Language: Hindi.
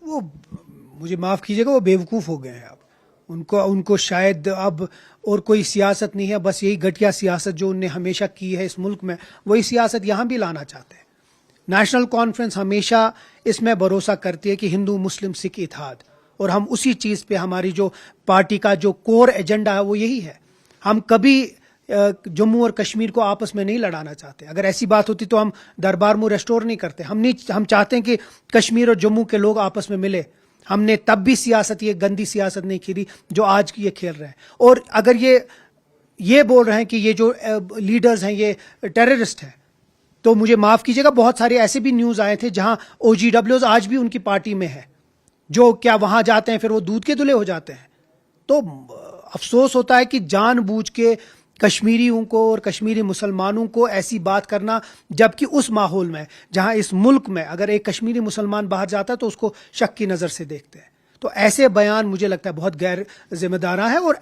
वो मुझे माफ़ कीजिएगा, वो बेवकूफ़ हो गए हैं अब। उनको शायद अब और कोई सियासत नहीं है, बस यही घटिया सियासत जो उनने हमेशा की है इस मुल्क में, वही सियासत यहाँ भी लाना चाहते हैं। नेशनल कॉन्फ्रेंस हमेशा इसमें भरोसा करती है कि हिंदू मुस्लिम सिख इत्तेहाद, और हम उसी चीज़ पे, हमारी जो पार्टी का जो कोर एजेंडा है वो यही है। हम कभी जम्मू और कश्मीर को आपस में नहीं लड़ाना चाहते। अगर ऐसी बात होती तो हम दरबार मुँह रेस्टोर नहीं करते। हम चाहते हैं कि कश्मीर और जम्मू के लोग आपस में मिले। हमने तब भी सियासत, ये गंदी सियासत नहीं खेली जो आज की ये खेल रहे हैं। और अगर ये बोल रहे हैं कि ये जो लीडर्स हैं ये टेररिस्ट हैं, तो मुझे माफ़ कीजिएगा, बहुत सारे ऐसे भी न्यूज़ आए थे जहां OGWs आज भी उनकी पार्टी में है, जो क्या वहां जाते हैं फिर वो दूध के धुले हो जाते हैं। तो अफसोस होता है कि जानबूझ के कश्मीरियों को और कश्मीरी मुसलमानों को ऐसी बात करना, जबकि उस माहौल में जहां इस मुल्क में अगर एक कश्मीरी मुसलमान बाहर जाता है तो उसको शक की नज़र से देखते हैं। तो ऐसे बयान मुझे लगता है बहुत गैर जिम्मेदाराना है, और